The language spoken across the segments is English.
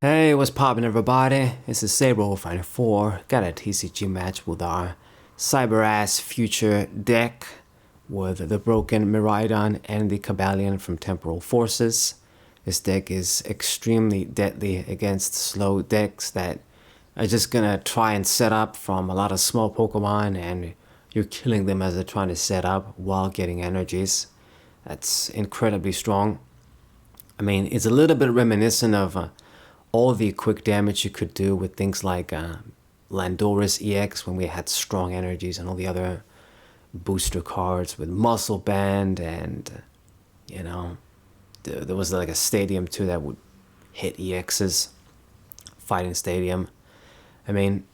Hey, what's poppin' everybody? This is Saber 4. Got a TCG match with our Cyber-Ass Future deck with the broken Miraidon and the Cabalion from Temporal Forces. This deck is extremely deadly against slow decks that are just gonna try and set up from a lot of small Pokemon, and you're killing them as they're trying to set up while getting energies. That's incredibly strong. I mean, it's a little bit reminiscent of all the quick damage you could do with things like Landorus EX when we had strong energies, and all the other booster cards with Muscle Band, and you know, there was like a stadium too that would hit EXs, Fighting Stadium. I mean,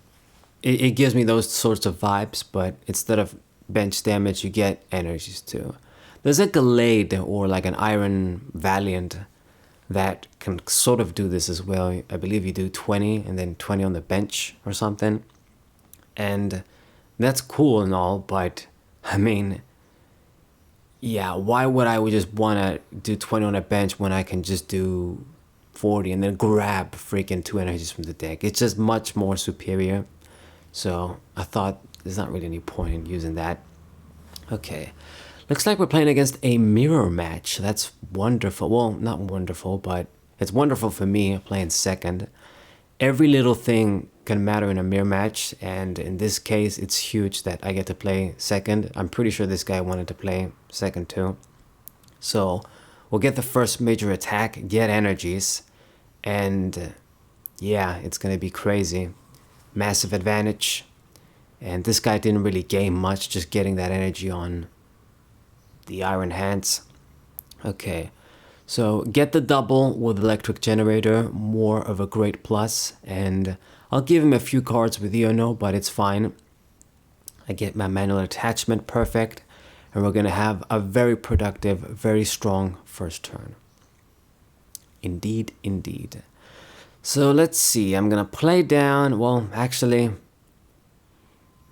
it gives me those sorts of vibes, but instead of bench damage, you get energies too. There's a Gallade or like an Iron Valiant that can sort of do this as well. I believe you do 20 and then 20 on the bench or something. And that's cool and all, but I mean, yeah, why would I just want to do 20 on a bench when I can just do 40 and then grab freaking 2 energies from the deck? It's just much more superior. So I thought there's not really any point in using that. Okay. Looks like we're playing against a mirror match. That's wonderful. Well, not wonderful, but it's wonderful for me playing second. Every little thing can matter in a mirror match, and in this case, it's huge that I get to play second. I'm pretty sure this guy wanted to play second too. So we'll get the first major attack, get energies, and yeah, it's gonna be crazy. Massive advantage. And this guy didn't really gain much, just getting that energy on the Iron Hands. Okay, so get the double with Electric Generator, more of a great plus, and I'll give him a few cards with Iono, but it's fine. I get my manual attachment perfect, and we're gonna have a very productive, very strong first turn. Indeed, indeed. So let's see, I'm gonna play down, well, actually,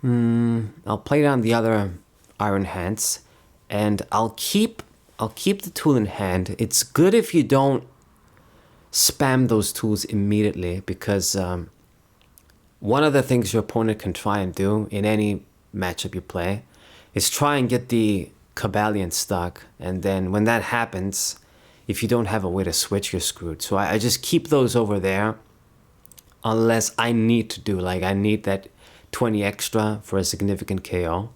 I'll play down the other Iron Hands, and I'll keep the tool in hand. It's good if you don't spam those tools immediately, because one of the things your opponent can try and do in any matchup you play is try and get the Cabalion stuck, and then when that happens, if you don't have a way to switch, you're screwed. So I just keep those over there unless I need to do, like I need that 20 extra for a significant KO.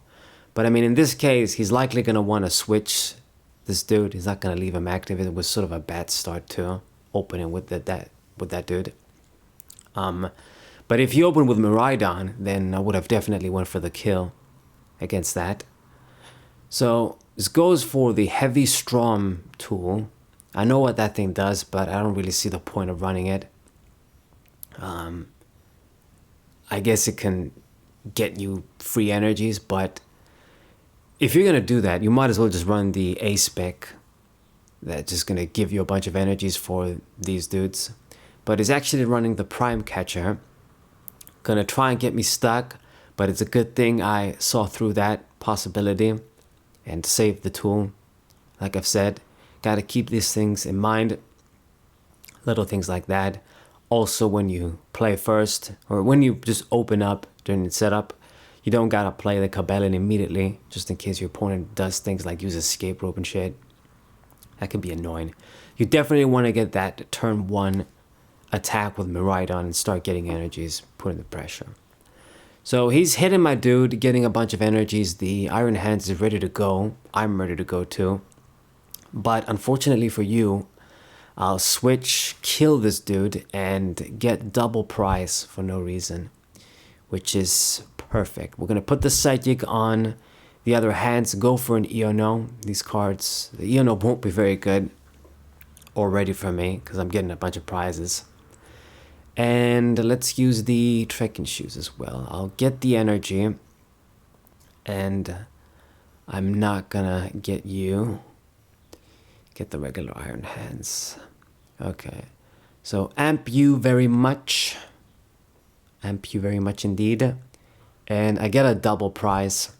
But I mean, in this case, he's likely going to want to switch this dude. He's not going to leave him active. It was sort of a bad start too, opening with that dude. But if you open with Miraidon, then I would have definitely went for the kill against that. So this goes for the Heavy Strom tool. I know what that thing does, but I don't really see the point of running it. I guess it can get you free energies, but if you're gonna do that, you might as well just run the A spec that's just gonna give you a bunch of energies for these dudes. But it's actually running the Prime Catcher. Gonna try and get me stuck, but it's a good thing I saw through that possibility and saved the tool. Like I've said, gotta keep these things in mind. Little things like that. Also, when you play first, or when you just open up during the setup, you don't gotta play the Cabalion immediately, just in case your opponent does things like use escape rope and shit. That can be annoying. You definitely want to get that turn 1 attack with Miraidon and start getting energies, putting the pressure. So he's hitting my dude, getting a bunch of energies. The Iron Hands is ready to go. I'm ready to go too. But unfortunately for you, I'll switch, kill this dude, and get double prize for no reason, which is perfect. We're going to put the Psychic on the other hands, go for an Iono. These cards, the Iono won't be very good already for me, because I'm getting a bunch of prizes. And let's use the Trekking Shoes as well. I'll get the energy, and I'm not gonna get you. Get the regular Iron Hands. Okay, so amp you very much. Amp you very much indeed. And I get a double prize.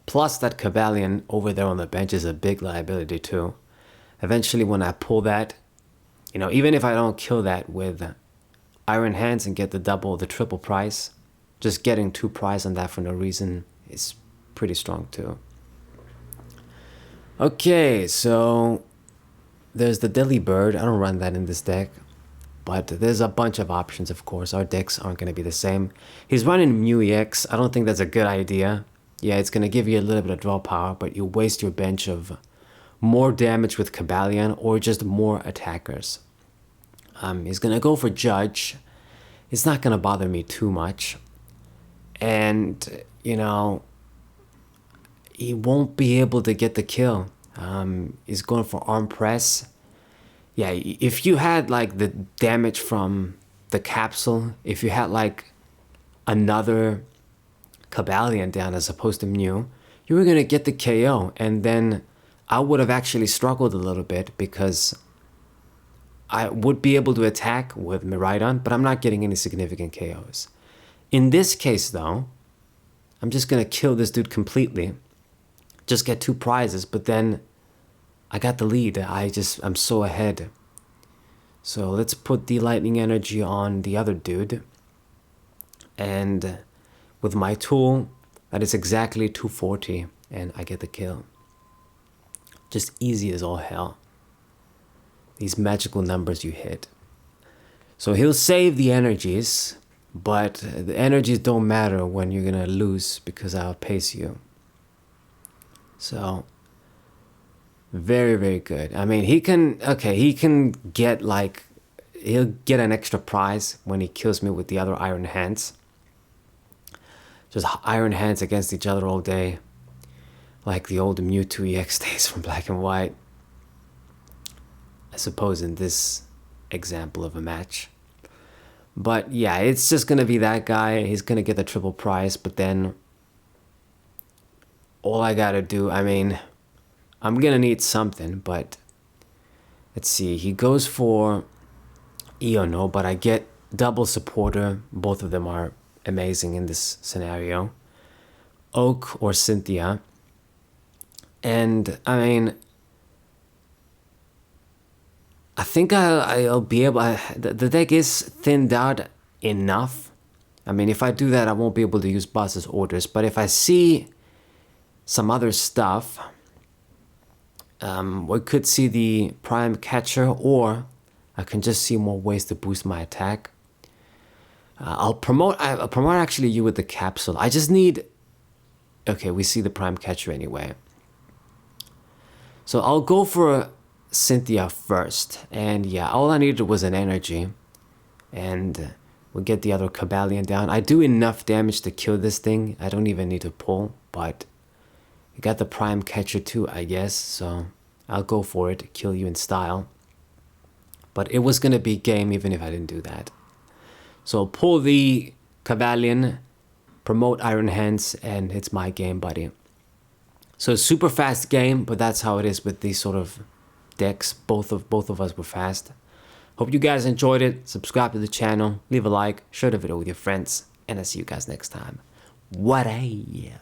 Plus that Cabalion over there on the bench is a big liability too. Eventually when I pull that, you know, even if I don't kill that with Iron Hands and get the triple prize. Just getting 2 prize on that for no reason is pretty strong too. Okay, so there's the Deadly Bird. I don't run that in this deck, but there's a bunch of options, of course. Our decks aren't going to be the same. He's running Mu EX. I don't think that's a good idea. Yeah, it's going to give you a little bit of draw power, but you waste your bench of more damage with Cobalion or just more attackers. He's going to go for Judge. It's not going to bother me too much. And, you know, he won't be able to get the kill. He's going for Arm Press. Yeah, if you had like the damage from the capsule, if you had like another Cobalion down as opposed to Mew, you were going to get the KO. And then I would have actually struggled a little bit because I would be able to attack with Miraidon, but I'm not getting any significant KOs. In this case though, I'm just going to kill this dude completely. Just get 2 prizes, but then I got the lead. I'm so ahead. So let's put the lightning energy on the other dude. And with my tool, that is exactly 240, and I get the kill. Just easy as all hell. These magical numbers you hit. So he'll save the energies, but the energies don't matter when you're gonna lose because I'll pace you. So very, very good. I mean, he can get like, he'll get an extra prize when he kills me with the other Iron Hands. Just Iron Hands against each other all day. Like the old Mewtwo EX days from Black and White. I suppose in this example of a match. But yeah, it's just going to be that guy. He's going to get the triple prize, but then all I got to do, I mean, I'm going to need something, but let's see. He goes for Iono, but I get double supporter. Both of them are amazing in this scenario. Oak or Cynthia. And I mean, I think I'll be able, the deck is thinned out enough. I mean, if I do that, I won't be able to use boss's orders. But if I see some other stuff, we could see the Prime Catcher, or I can just see more ways to boost my attack. I'll promote actually you with the capsule. I just need, okay, we see the Prime Catcher anyway. So I'll go for Cynthia first, and yeah, all I needed was an energy, and we'll get the other Cobalion down. I do enough damage to kill this thing. I don't even need to pull, but you got the Prime Catcher too, I guess, so I'll go for it, kill you in style. But it was gonna be game even if I didn't do that. So pull the Cobalion, promote Iron Hands, and it's my game, buddy. So super fast game, but that's how it is with these sort of decks. Both of us were fast. Hope you guys enjoyed it. Subscribe to the channel, leave a like, share the video with your friends, and I'll see you guys next time. What a